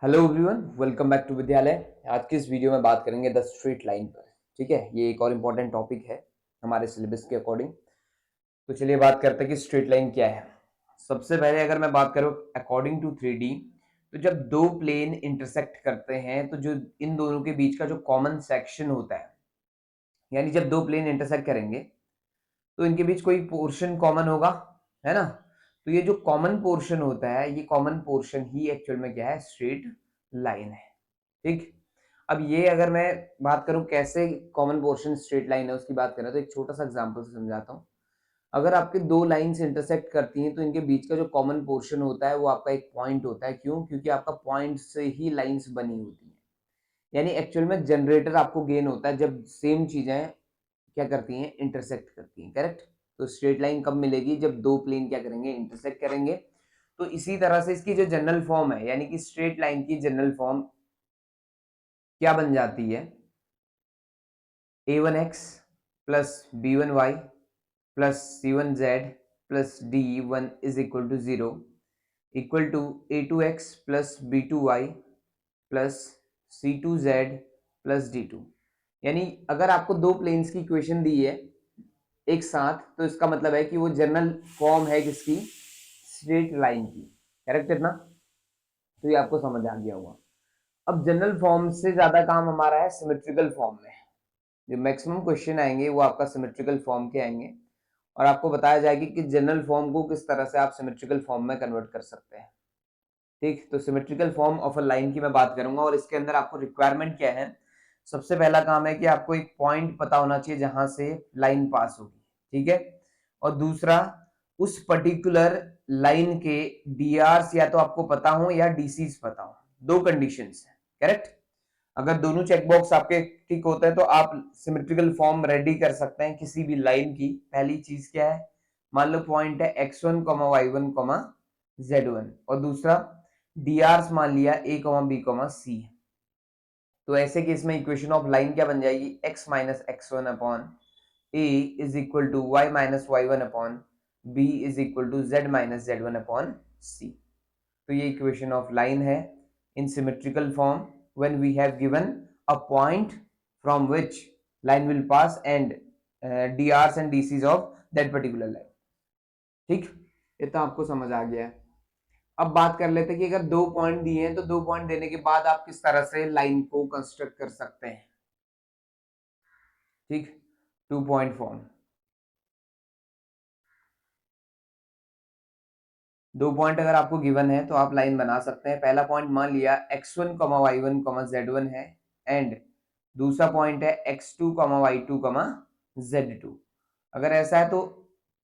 Hello everyone, welcome back to Vidyalaya. आज की इस वीडियो में बात करेंगे द स्ट्रेट लाइन पर। ठीक है, ये एक और इम्पोर्टेंट टॉपिक है हमारे सिलेबस के अकॉर्डिंग। तो चलिए बात करते हैं कि स्ट्रेट लाइन क्या है। सबसे पहले अगर मैं बात करूँ अकॉर्डिंग टू 3D, तो जब दो प्लेन इंटरसेक्ट करते हैं तो जो इन दोनों के बीच का जो कॉमन सेक्शन होता है, यानी जब दो प्लेन इंटरसेक्ट करेंगे तो इनके बीच कोई पोर्शन कॉमन होगा, है ना। तो ये जो कॉमन पोर्शन होता है, ये कॉमन पोर्शन ही एक्चुअल में क्या है, स्ट्रेट लाइन है। ठीक। अब ये अगर मैं बात करूं कैसे कॉमन पोर्शन स्ट्रेट लाइन है उसकी बात करें, तो एक छोटा सा एग्जांपल से समझाता हूं। अगर आपके दो लाइंस इंटरसेक्ट करती हैं तो इनके बीच का जो कॉमन पोर्शन होता है वो आपका एक पॉइंट होता है। क्यों? क्योंकि आपका पॉइंट से ही लाइंस बनी होती हैं। यानी एक्चुअल में जनरेटर आपको गेन होता है जब सेम चीजें क्या करती हैं, इंटरसेक्ट करती हैं। करेक्ट। तो स्ट्रेट लाइन कब मिलेगी? जब दो प्लेन क्या करेंगे, इंटरसेक्ट करेंगे। तो इसी तरह से इसकी जो जनरल फॉर्म है, यानी कि स्ट्रेट लाइन की जनरल फॉर्म क्या बन जाती है, a1x plus b1y plus c1z plus d1 is equal to 0 equal to a2x plus b2y plus c2z प्लस d2। यानी अगर आपको दो प्लेन्स की इक्वेशन दी है एक साथ, तो इसका मतलब है कि वो जनरल फॉर्म है किसकी, स्ट्रेट लाइन की। करेक्ट है ना। तो ये आपको समझ आ गया होगा। अब जनरल फॉर्म से ज्यादा काम हमारा है सिमेट्रिकल फॉर्म में। जो मैक्सिमम क्वेश्चन आएंगे वो आपका सिमेट्रिकल फॉर्म के आएंगे, और आपको बताया जाएगी कि जनरल फॉर्म को किस तरह से आप सिमेट्रिकल फॉर्म में कन्वर्ट कर सकते हैं। ठीक। तो symmetrical form of a line की मैं बात करूंगा, और इसके अंदर आपको रिक्वायरमेंट क्या है। सबसे पहला काम है कि आपको एक पॉइंट पता होना चाहिए जहां से लाइन पास होगी। ठीक है। और दूसरा, उस पर्टिकुलर लाइन के डीआरस या तो आपको पता हो या डीसीज पता हो। दो कंडीशंस है। करेक्ट। अगर दोनों चेकबॉक्स आपके टिक होते हैं तो आप सिमेट्रिकल फॉर्म रेडी कर सकते हैं किसी भी लाइन की। पहली चीज क्या है, मान लो पॉइंट है x1, y1, z1, और दूसरा dr मान लिया a, b, c। तो ऐसे केस में इक्वेशन ऑफ लाइन क्या बन जाएगी, x minus x1 upon a is equal to y minus y1 upon b is equal to z minus z1 upon c। तो ये इक्वेशन ऑफ लाइन है in symmetrical form when we have given a point from which line will pass and drs and dc's of that particular line। ठीक। इतना आपको समझ आ गया है। अब बात कर लेते हैं कि अगर दो पॉइंट दिए हैं तो दो पॉइंट देने के बाद आप किस तरह से लाइन को कंस्ट्रक्ट कर सकते हैं। ठीक। Two point form. दो पॉइंट अगर आपको गिवन है तो आप लाइन बना सकते हैं। पहला पॉइंट मान लिया x1, y1, z1 है, एंड दूसरा पॉइंट है x2, y2, z2। अगर ऐसा है तो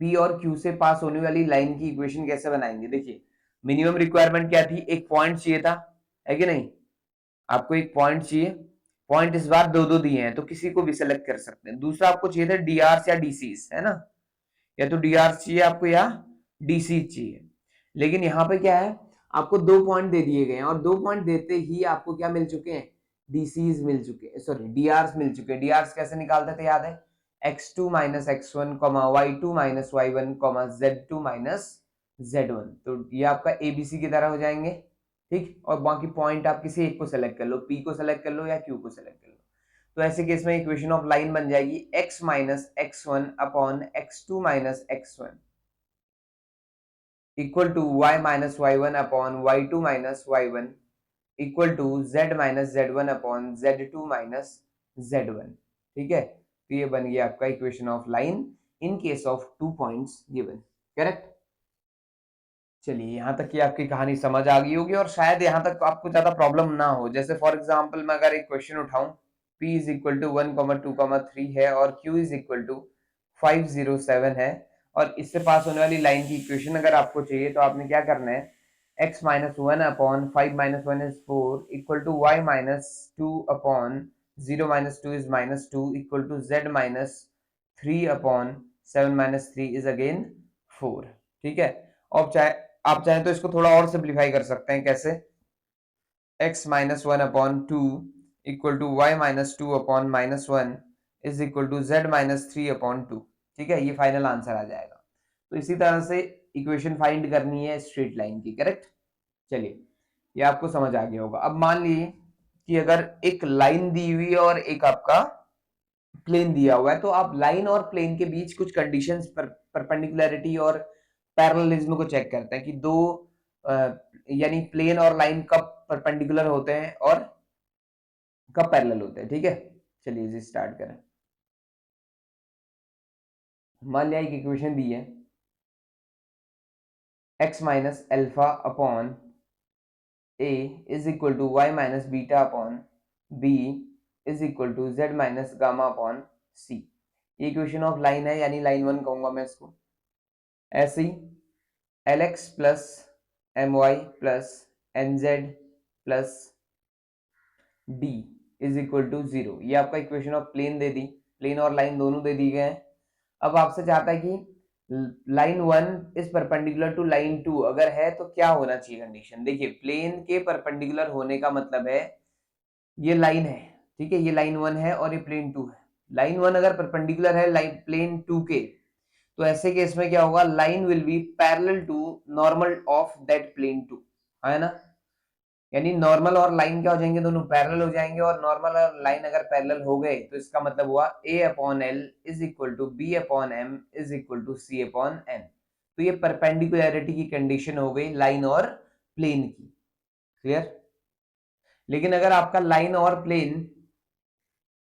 p और q से पास होने वाली लाइन की इक्वेशन कैसे बनाएंगे। देखिए, मिनिमम रिक्वायरमेंट क्या थी, एक पॉइंट चाहिए था, है कि नहीं। आपको एक पॉइंट चाहिए। पॉइंट इस बार दो दो दिए हैं तो किसी को भी सिलेक्ट कर सकते हैं। दूसरा आपको चाहिए था डीआर या डीसीस, है ना। या तो डीआर चाहिए आपको या डीसी चाहिए। लेकिन यहाँ पे क्या है, आपको दो पॉइंट दे दिए गए हैं, और दो पॉइंट देते ही आपको क्या मिल चुके हैं, डीसीज मिल चुके हैं, सॉरी डीआरस मिल चुके हैं। डीआरस कैसे निकालते थे, याद है, x2 minus x1, y2 minus y1, z2 minus z1। तो ये आपका एबीसी की तरह हो जाएंगे। ठीक। और बाकी पॉइंट आप किसी एक को सेलेक्ट कर लो, पी को सेलेक्ट कर लो या क्यू को सेलेक्ट कर लो। तो ऐसे केस में इक्वेशन ऑफ लाइन बन जाएगी x minus x1 upon x2 minus x1 equal to y minus y1 upon y2 minus y1 equal to z minus z1 upon z2 minus z1। ठीक है। तो ये बन गया आपका equation of line in case of two points given. Correct. चलिए, यहां तक की आपकी कहानी समझ आ गई होगी, और शायद यहां तक आपको ज्यादा प्रॉब्लम ना हो। जैसे फॉर एग्जांपल मैं अगर एक क्वेश्चन उठाऊं, p इज इक्वल टू 1,2,3 है और q इज इक्वल टू 507 है, और इससे पास होने वाली लाइन की इक्वेशन अगर आपको चाहिए तो आपने क्या करना है, x minus one upon 5 minus one is 4 equal to y minus two upon 0 minus two is minus two equal to z minus 3 upon 7 minus 3 is again 4। ठीक है। और चाहे आप चाहें तो इसको थोड़ा और सिंप्लीफाई कर सकते हैं। कैसे, x minus one upon two equal to Y minus two upon minus one is equal to Z minus three upon two. ठीक है, ये फाइनल आंसर आ जाएगा। तो इसी तरह से इक्वेशन फाइंड करनी है स्ट्रेट लाइन की। करेक्ट। चलिए, ये आपको समझ आ गया होगा। अब मान लीजिए कि अगर एक लाइन दी हुई है और एक आपका प्लेन दिया हुआ है, तो आप लाइन और प्लेन के बीच कुछ कंडीशंस पर परपेंडिकुलरिटी और पैरेललिज्म को चेक करते हैं कि दो यानी प्लेन और लाइन कब परपेंडिकुलर होते हैं और कब पैरेलल होते हैं। ठीक है, चलिए जी स्टार्ट करें। मान लिया एक इक्वेशन दी है x minus alpha upon a is equal to y minus beta upon b is equal to z minus gamma upon c। ये इक्वेशन ऑफ लाइन है, यानी लाइन वन कहूंगा मैं इसको। ऐसे ही lx plus my plus nz plus d is equal to 0। ये आपका इक्वेशन ऑफ प्लेन दे दी, प्लेन और लाइन दोनों दे दी गए हैं। अब आपसे चाहता है कि line one is perpendicular to line two, अगर है तो क्या होना चाहिए कंडीशन। देखिए, प्लेन के परपेंडिकुलर होने का मतलब है ये लाइन है, ठीक है, ये लाइन वन है और ये प्लेन टू है। लाइन वन अगर परपेंडिकुलर है लाइन प्लेन टू के, तो ऐसे केस में क्या होगा, line will be parallel to normal of that plane two, है ना। यानी नॉर्मल और लाइन क्या हो जाएंगे, दोनों पैरेलल हो जाएंगे। और नॉर्मल और लाइन अगर पैरेलल हो गए तो इसका मतलब हुआ a upon L is equal to B upon M is equal to C upon N. तो ये परपेंडिकुलरिटी की कंडीशन हो गई लाइन और प्लेन की। क्लियर। लेकिन अगर आपका लाइन और प्लेन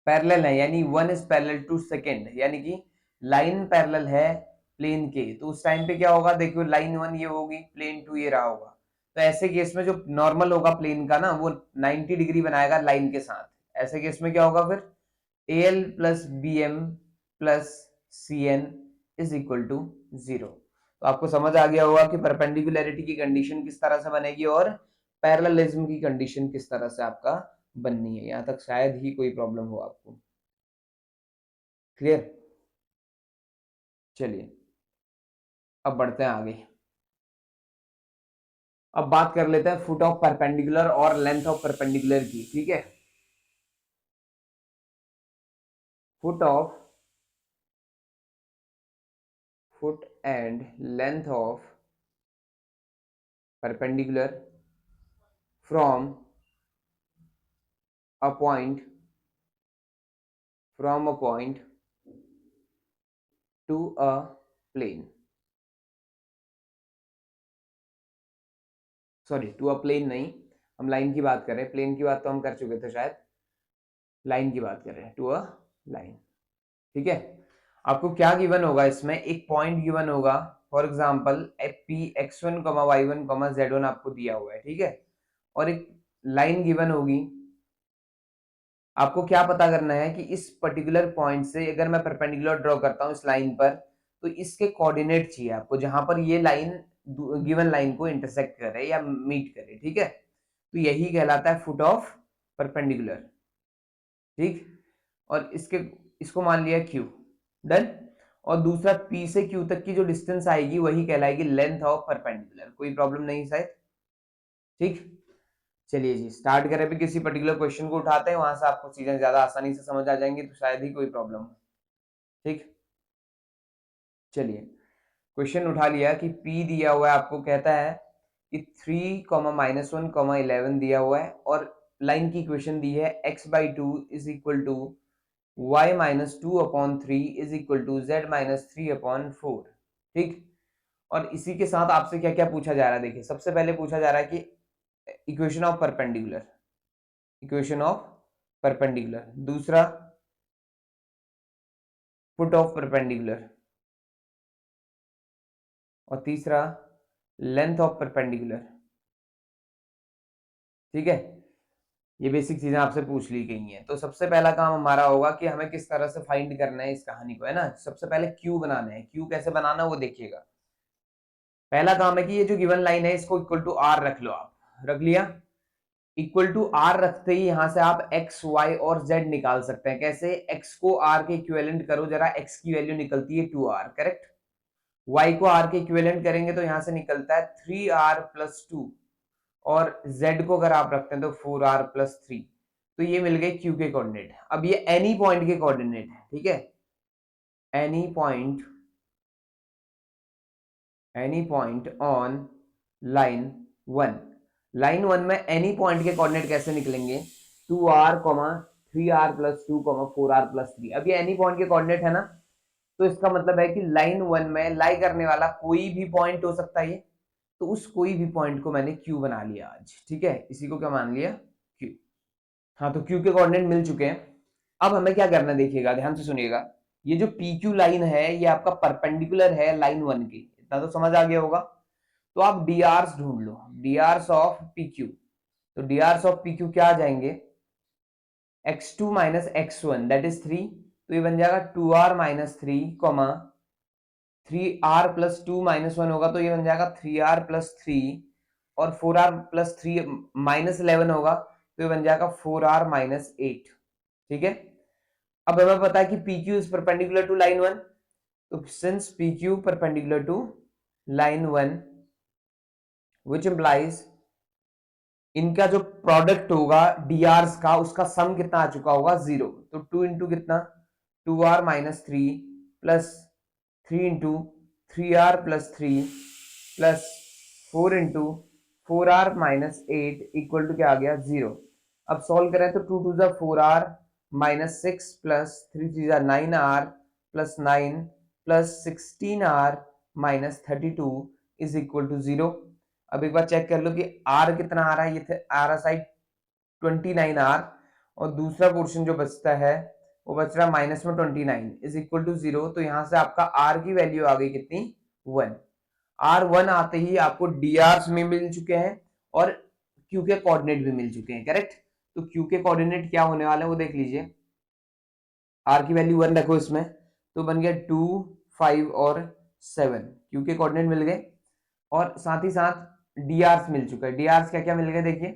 पैरेलल है, यानी one is parallel to second, यानी कि लाइन पैरेलल है प्लेन के, तो उस टाइम पे क्या होगा, देखो लाइन वन ये होगी, प्लेन टू ये रहा होगा। तो ऐसे केस में जो नॉर्मल होगा प्लेन का ना, वो 90 डिग्री बनाएगा लाइन के साथ। ऐसे केस में क्या होगा फिर, A L plus B M plus C N is equal to 0। तो आपको समझ आ गया होगा कि परपेंडिकुलरिटी की कंडीशन किस तरह से बनेगी और पैरेललिज्म की कंडीशन किस तरह से आपका बननी है। यहां तक शायद ही कोई प्रॉब्लम हो आपको। क्लियर। चलिए अब बढ़ते हैं आगे। अब बात कर लेते हैं फुट ऑफ परपेंडिकुलर और लेंथ ऑफ परपेंडिकुलर की। ठीक है, foot of foot and length of perpendicular from a point to a plane, sorry to a plane नहीं, हम लाइन की बात कर रहे हैं, प्लेन की बात तो हम कर चुके थे शायद, लाइन की बात कर रहे हैं, टू अ लाइन। ठीक है, आपको क्या गिवन होगा, इसमें एक पॉइंट गिवन होगा, for example P X one comma Y one comma Z one आपको दिया हुआ है। ठीक है, और एक लाइन गिवन होगी। आपको क्या पता करना है कि इस पर्टिकुलर पॉइंट से अगर मैं परपेंडिकुलर ड्रॉ करता हूं इस लाइन पर, तो इसके कोऑर्डिनेट चाहिए आपको, जहां पर ये लाइन गिवन लाइन को इंटरसेक्ट करे या मीट करे। ठीक है, तो यही कहलाता है फुट ऑफ परपेंडिकुलर। ठीक, और इसको मान लिया क्यू, डन। और दूसरा पी से क्यू तक की जो डिस्टेंस आएगी वही कहलाएगी लेंथ ऑफ परपेंडिकुलर। कोई प्रॉब्लम नहीं शायद। ठीक, चलिए जी स्टार्ट करें। भी किसी पर्टिकुलर क्वेश्चन को उठाते हैं, वहां से आपको चीजें ज्यादा आसानी से समझ आ जाएंगी, तो शायद ही कोई प्रॉब्लम हो। ठीक, चलिए क्वेश्चन उठा लिया कि P दिया हुआ है, आपको कहता है कि 3 कॉमा माइनस वन कॉमा 11 दिया हुआ है, और लाइन की इक्वेशन दी है x by two is equal to y minus two upon three is equal to z minus three upon four. ठीक, और इसी के साथ आपसे क्या क्या पूछा जा रहा है, देखिए सबसे पहले पूछा जा रहा है कि equation of perpendicular, equation of perpendicular, दूसरा फुट ऑफ परपेंडिकुलर, और तीसरा लेंथ ऑफ परपेंडिकुलर। ठीक है, ये बेसिक चीजें आपसे पूछ ली गई हैं। तो सबसे पहला काम हमारा होगा कि हमें किस तरह से फाइंड करना है इस कहानी को, है ना। सबसे पहले क्यू बनाना है, क्यू कैसे बनाना वो देखिएगा। पहला काम है कि ये जो गिवन लाइन है इसको इक्वल टू आर रख लो, आप रख लिया। इक्वल टू आर रखते ही यहां से आप एक्स वाई और जेड निकाल सकते हैं। कैसे, एक्स को आर के इक्विवेलेंट करो जरा, एक्स की वैल्यू निकलती है 2r, करेक्ट। वाई को आर के इक्विवेलेंट करेंगे तो यहां से निकलता है 3r प्लस टू, और z को अगर आप रखते हैं तो 4r प्लस थ्री। तो ये मिल गए q के कोऑर्डिनेट। अब ये एनी पॉइंट के कोऑर्डिनेट है। ठीक है, any point on line one. Line 1 में एनी पॉइंट के कोऑर्डिनेट कैसे निकलेंगे, 2r, 3r plus 2, 4r plus 3। अब ये एनी पॉइंट के कोऑर्डिनेट है ना, तो इसका मतलब है कि लाइन 1 में लाई करने वाला कोई भी पॉइंट हो सकता है ये, तो उस कोई भी पॉइंट को मैंने क्यू बना लिया आज, ठीक है, इसी को क्या मान लिया, क्यू। हाँ, तो क्यू के कोऑर्डिनेट मिल चुके हैं। अब हमें क्या करना है, देखिएगा, ध्यान से सुनिएगा। ये जो पी क्यू लाइन है ये आपका परपेंडिकुलर है लाइन 1 की, इतना तो समझ आ गया होगा। तो आप डी आर्स ढूंढ लो, D Rs of P Q. तो D Rs of P Q क्या आ जाएंगे, x2 minus x1 that is 3, तो ये बन जाएगा 2r minus 3, 3r plus 2 minus 1 होगा, तो ये बन जाएगा 3r प्लस 3, और 4r प्लस 3 माइनस 11 होगा, तो ये बन जाएगा 4r माइनस 8, ठीक है। अब हमें पता है कि PQ is perpendicular to line 1, तो since PQ perpendicular to line 1 which implies इनका जो प्रोडक्ट होगा डीआरस का, उसका सम कितना आ चुका होगा, 0। तो 2 इंटू कितना, 2r minus 3 plus 3 into 3r plus 3 plus 4 into 4r minus 8 equal to क्या आ गया, 0। अब सॉल्व करें तो 2 टू जा 4r माइनस 6 प्लस 3 थ्री जा 9r plus 9 plus 16r minus 32 is equal to 0। अब एक बार चेक कर लो कि r कितना आ रहा है, ये आ रहा साइड 29r, और दूसरा पोर्शन जो बचता है वो बच रहा माइनस में 29 इज इक्वल टू 0। तो यहां से आपका r की वैल्यू आ गई कितनी, 1। R1 आते ही आपको dr में मिल चुके हैं और q के कोऑर्डिनेट भी मिल चुके हैं, करेक्ट। तो q के कोऑर्डिनेट क्या होने वाले हैं वो देख लीजिए, r की वैल्यू 1 रखो इसमें, तो बन गया 2, 5 और 7, q के कोऑर्डिनेट मिल गए, और साथ ही साथ dr मिल चुका है। dr क्या क्या मिल गए देखिए,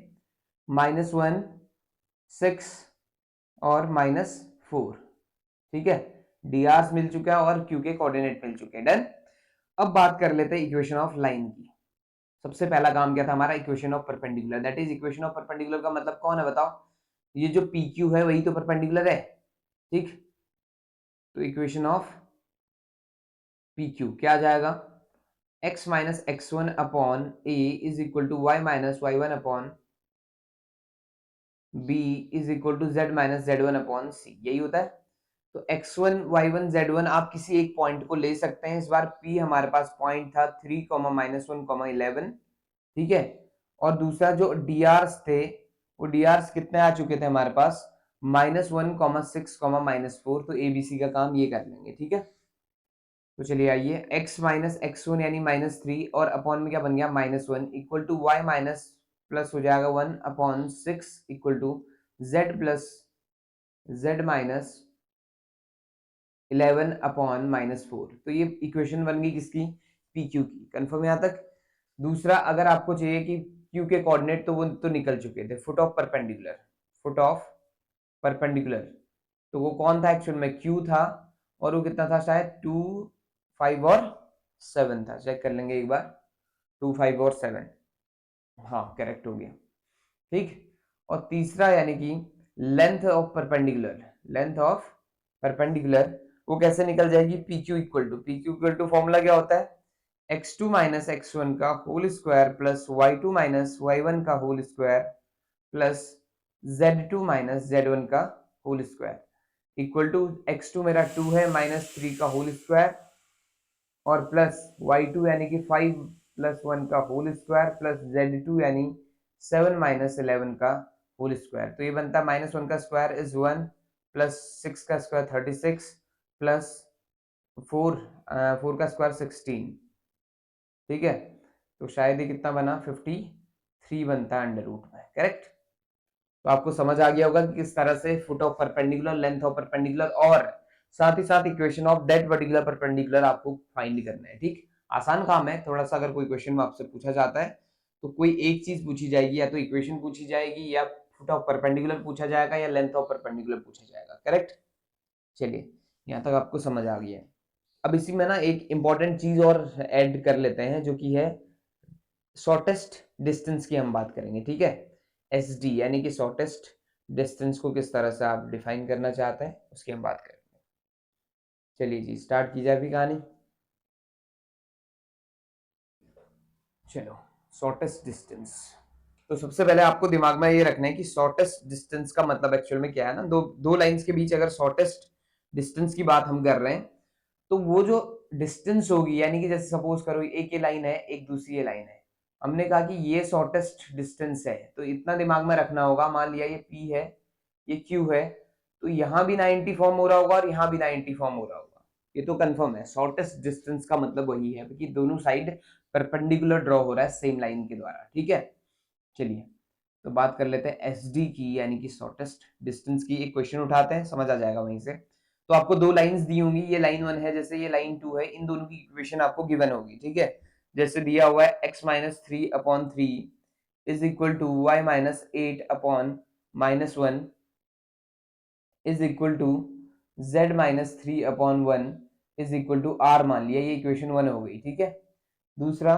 -1, 6 और -4, ठीक है, dr मिल चुका है और q के कोऑर्डिनेट मिल चुके हैं, डन। अब बात कर लेते हैं इक्वेशन ऑफ लाइन की। सबसे पहला काम क्या था हमारा, equation of perpendicular, that is equation of perpendicular का मतलब कौन है बताओ, ये जो पी क्यू है वही तो परपेंडिकुलर है, ठीक। तो इक्वेशन ऑफ पी क्यू क्या आ जाएगा, x minus X one upon A is equal to Y minus Y one upon B is equal to Z minus Z one upon C, यही होता है। तो x1 y1 z1 आप किसी एक पॉइंट को ले सकते हैं, इस बार p हमारे पास पॉइंट था 3, -1, 11, ठीक है। और दूसरा जो drs थे, वो drs कितने आ चुके थे हमारे पास, -1, -6, -4, तो abc का काम ये कर लेंगे, ठीक है। तो चलिए आइए, x माइनस x1 यानी -3 और अपॉन में क्या बन गया, -1 equal to y minus plus हो जाएगा 1 upon 6 equal to z plus z minus 11 upon -4। तो ये इक्वेशन बन गई किसकी, पी क्यू की, कंफर्म यहाँ तक। दूसरा, अगर आपको चाहिए कि क्यू के कोऑर्डिनेट, तो वो तो निकल चुके थे, foot of perpendicular, foot of perpendicular, तो वो कौन था एक्चुअल में, क्यू था, और वो कितना था शायद 2, 5 और 7 था, चेक कर लेंगे एक बार, 2, 5 और 7, हाँ करेक्ट हो गया, ठीक। और तीसरा यानी कि length of perpendicular, length of perpendicular वो कैसे निकल जाएगी, P Q equal to formula क्या होता है, x2 माइनस x1 का whole square plus y2 minus y1 का whole square plus z2 minus z1 का whole square equal to x2 मेरा 2 है, -3 का होल स्क्वायर और प्लस y2 यानी कि 5 प्लस 1 का होल स्क्वायर प्लस z2 यानी 7 माइनस 11 का होल स्क्वायर। तो ये बनता है -1 का स्क्वायर इज 1 प्लस 6 का स्क्वायर 36 प्लस 4 का स्क्वायर 16, ठीक है। तो शायद ये कितना बना, 53 बनता है अंडर रूट में, करेक्ट। तो आपको समझ आ गया होगा कि किस तरह से foot of perpendicular, length of perpendicular और साथ ही साथ equation of that particular perpendicular आपको फाइंड करना है, ठीक। आसान काम है थोड़ा सा, अगर कोई क्वेश्चन आपसे पूछा जाता है तो कोई एक चीज पूछी जाएगी, या तो इक्वेशन पूछी जाएगी, या फुट ऑफ परपेंडिकुलर पूछा जाएगा, या लेंथ ऑफ परपेंडिकुलर पूछा जाएगा, करेक्ट। चलिए यहाँ तक आपको समझ आ गया है। अब इसी में ना एक इंपॉर्टेंट चीज और ऐड कर लेते हैं, जो कि है शॉर्टेस्ट डिस्टेंस की हम बात करेंगे, ठीक है। एस डी यानी कि शॉर्टेस्ट डिस्टेंस को किस तरह से आप डिफाइन करना चाहते हैं उसकी हम बात करेंगे। चलिए जी, स्टार्ट की जाए अभी कहानी। चलो, शॉर्टेस्ट डिस्टेंस, तो सबसे पहले आपको दिमाग में ये रखना है कि शॉर्टेस्ट डिस्टेंस का मतलब एक्चुअल में क्या है ना, दो लाइंस के बीच अगर शॉर्टेस्ट डिस्टेंस की बात हम कर रहे हैं तो वो जो डिस्टेंस होगी, यानी कि जैसे सपोज करो एक ये लाइन है, एक दूसरी ये लाइन है, हमने कहा कि ये शॉर्टेस्ट डिस्टेंस है, तो इतना दिमाग में रखना होगा। मान लिया ये P है, ये Q है, तो यहाँ भी 90 फॉर्म हो रहा होगा और यहाँ भी 90 फॉर्म हो रहा होगा। ये तो कंफर्म है, शॉर्टेस्ट डिस्टेंस का मतलब वही है कि दोनों साइड परपेंडिकुलर ड्रॉ हो रहा है सेम लाइन के द्वारा। ठीक है, चलिए तो बात कर लेते हैं एस डी की, यानी कि शॉर्टेस्ट डिस्टेंस की। एक क्वेश्चन उठाते हैं, समझ आ जाएगा वहीं से। तो आपको दो लाइंस दी होंगी, ये लाइन 1 है, जैसे ये लाइन 2 है, इन दोनों की इक्वेशन आपको गिवन होगी। ठीक है, जैसे दिया हुआ है x minus 3/3 is equal to y minus 8/-1 is equal to z minus 3/1 is equal to r मान लिया, ये इक्वेशन 1 हो गई। ठीक है, दूसरा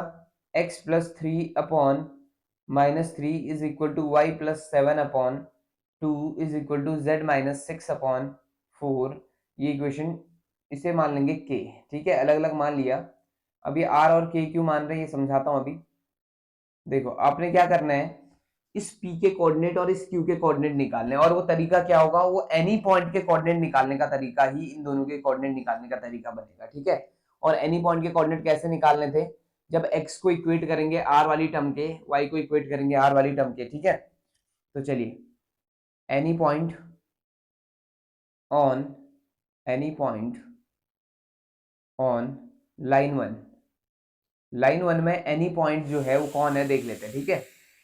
x plus 3/-3 is equal to y plus 7/2 is equal to z minus 6/4, ये इक्वेशन इसे मान लेंगे k। ठीक है, अलग अलग मान लिया। अब ये r और k क्यों मान रहे हैं ये समझाता हूं अभी। देखो आपने क्या करना है, इस p के कोऑर्डिनेट और इस q के कोऑर्डिनेट निकालने हैं, और वो तरीका क्या होगा, वो एनी पॉइंट के कोऑर्डिनेट निकालने का तरीका ही इन दोनों के कोऑर्डिनेट निकालने का तरीका बनेगा। ठीक है, और एनी पॉइंट के कोऑर्डिनेट कैसे निकालने थे, जब x को इक्वेट करेंगे r वाली टर्म के, y को इक्वेट करेंगे r वाली टर्म के। ठीक है, तो चलिए any point on any point on line one में एनी पॉइंट जो है वो कौन है देख लेते हैं। ठीक है,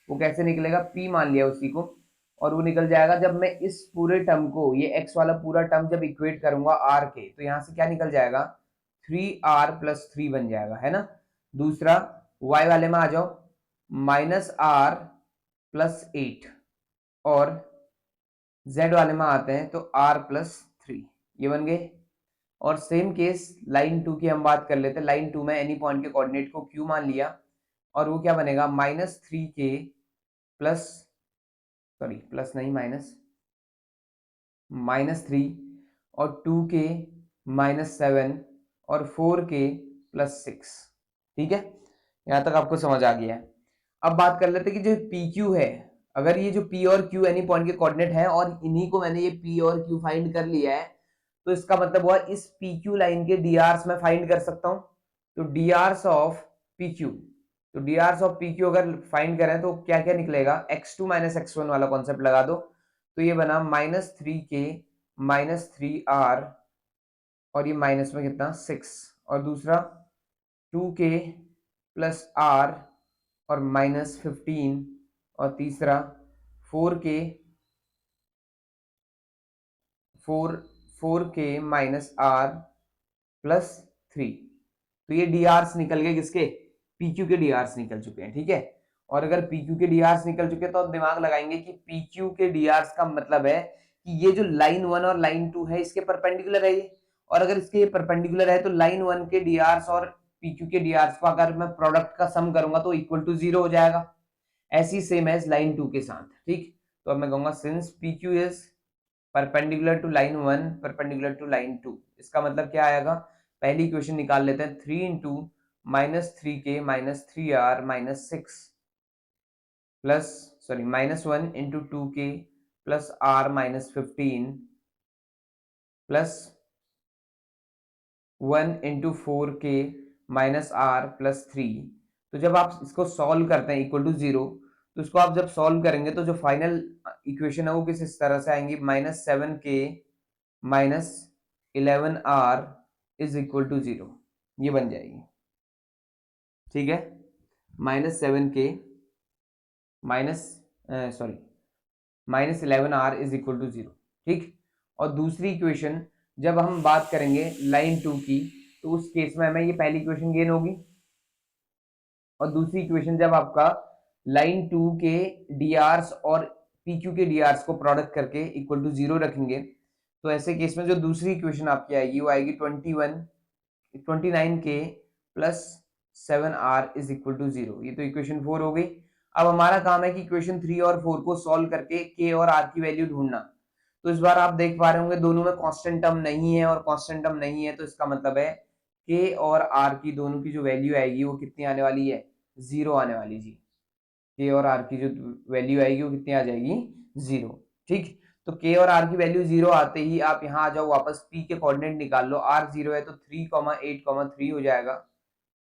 वो कैसे निकलेगा, P मान लिया उसी को, और वो निकल जाएगा जब मैं इस पूरे टर्म को, ये x वाला पूरा टर्म जब इक्वेट करूंगा r के, तो यहां से क्या निकल जाएगा, 3r+3 बन जाएगा, है ना। दूसरा y वाले में आ जाओ, -r+8, और z वाले में आते हैं तो r+3, ये बन गए। और सेम केस लाइन 2 की हम बात कर लेते हैं। लाइन 2 में एनी पॉइंट के कोऑर्डिनेट को q मान लिया, और वो क्या बनेगा, -3k प्लस, सॉरी प्लस नहीं, -3 और 2k -7 और 4k +6। ठीक है, यहां तक आपको समझ आ गया है। अब बात कर लेते हैं कि जो PQ है, अगर ये जो P और Q एनी पॉइंट के कोऑर्डिनेट हैं और इन्हीं को मैंने ये P और Q फाइंड कर लिया है, तो इसका मतलब हुआ इस PQ लाइन के drs मैं फाइंड कर सकता हूं। तो drs ऑफ PQ, तो drs ऑफ PQ अगर फाइंड करें तो क्या क्या निकलेगा, x2 माइनस x1 वाला कॉन्सेप्ट लगा दो, तो ये बना -3k -3r, और ये माइनस में कितना 6, और दूसरा 2k प्लस r और -15, और तीसरा 4k 4k -r +3। तो ये drs निकल गए किसके, PQ के drs निकल चुके हैं। ठीक है, और अगर PQ के drs निकल चुके हैं तो आप दिमाग लगाएंगे कि PQ के drs का मतलब है कि ये जो लाइन 1 और लाइन 2 है इसके परपेंडिकुलर है ये, और अगर इसके परपेंडिकुलर है तो लाइन 1 के drs और PQ के drs को अगर मैं प्रोडक्ट का सम करूंगा तो इक्वल टू 0 हो जाएगा, ऐसी सेम एज लाइन 2 के साथ। ठीक, तो अब मैं कहूंगा since PQ is perpendicular to line 1 perpendicular to line 2, इसका मतलब क्या आएगा, पहली इक्वेशन निकाल लेते हैं, 3 into -3k -3r -6 plus, sorry -1 into 2k plus r -15 plus 1 into 4k -r+3। तो जब आप इसको सॉल्व करते हैं इक्वल टू 0, तो इसको आप जब सॉल्व करेंगे तो जो फाइनल इक्वेशन है वो किस इस तरह से आएंगी, -7k -11r is equal to 0, ये बन जाएगी। ठीक है, -7k sorry -11r is equal to 0। ठीक, और दूसरी इक्वेशन जब हम बात करेंगे लाइन 2 की, तो उस केस में हमें ये पहली इक्वेशन गेन होगी, और दूसरी इक्वेशन जब आपका लाइन 2 के drs और pq के drs को प्रोडक्ट करके इक्वल टू 0 रखेंगे, तो ऐसे केस में जो दूसरी इक्वेशन आपकी आएगी वो आएगी 29k plus 7r is equal to 0, ये तो इक्वेशन 4 हो गई। अब हमारा काम है कि इक्वेशन 3 और 4 को सॉल्व करके k और r की वैल्यू ढूंढना। तो इस बार आप देख पा रहे होंगे दोनों में कांस्टेंट टर्म नहीं है, और कांस्टेंट टर्म नहीं है तो इसका मतलब है k और r की दोनों की जो वैल्यू आएगी वो कितनी आने वाली है, 0 आने वाली जी। के और आर की जो वैल्यू आएगी वो कितनी आ जाएगी 0। ठीक, तो के और आर की वैल्यू 0 आते ही आप यहाँ आ जाओ वापस, पी के कोऑर्डिनेट निकाल लो, आर 0 है तो 3,8,3 हो जाएगा,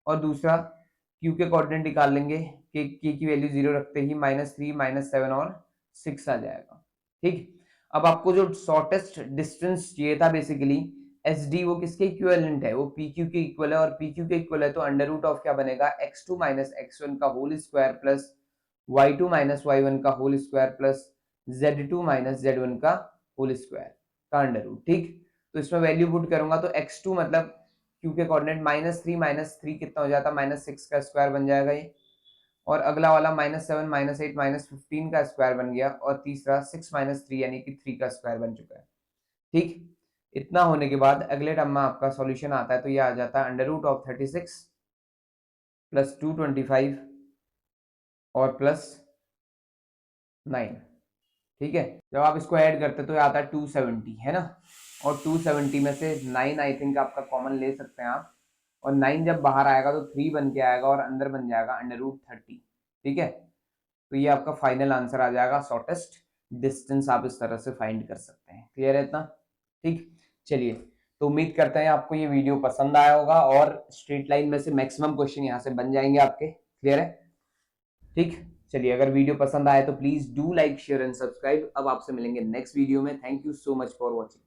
और दूसरा क्यू के कोऑर्डिनेट निकाल लेंगे, के की वैल्यू 0 रखते ही -3 -7 और 6 आ जाएगा। ठीक, अब आपको जो शॉर्टेस्ट डिस्टेंस चाहिए था बेसिकली एस डी, वो किसके इक्विवेलेंट है, वो पी क्यू के इक्वल है, और पी क्यू के इक्वल है तो अंडर रूट ऑफ क्या बनेगा, x2 माइनस x1 का whole square plus y2 minus y1 का whole square plus z2 minus z1 का होल स्क्वायर का अंडर रूट। ठीक, तो इसमें वैल्यू पुट करूंगा तो x2 मतलब क्यू के कोऑर्डिनेट -3 कितना हो जाता है, -6 का स्क्वायर बन जाएगा ये, और अगला वाला -7 -8 -15 का स्क्वायर बन गया, और तीसरा 6 -3 यानी कि 3 का स्क्वायर बन चुका है। ठीक, इतना होने के बाद अगले टर्म में आपका सॉल्यूशन आता है तो ये आ जाता है अंडर रूट ऑफ 36 प्लस 225 और प्लस 9। ठीक है, जब आप इसको ऐड करते तो ये आता है 270 है ना, और 270 में से 9 आई थिंक आपका कॉमन ले सकते हैं आप, और 9 जब बाहर आएगा तो 3 बन के आएगा और अंदर बन जाएगा अंडर रूट 30। ठीक है, तो ये आपका फाइनल आंसर आ जाएगा, शॉर्टेस्ट डिस्टेंस आप इस तरह से फाइंड कर सकते हैं। क्लियर है इतना? ठीक, चलिए, तो उम्मीद करते हैं आपको ये वीडियो पसंद आया होगा और स्ट्रेट लाइन में से मैक्सिमम क्वेश्चन यहाँ से बन जाएंगे आपके। क्लियर है? ठीक, चलिए, अगर वीडियो पसंद आए तो please do like share and subscribe. अब आपसे मिलेंगे नेक्स्ट वीडियो में। Thank you so much for watching.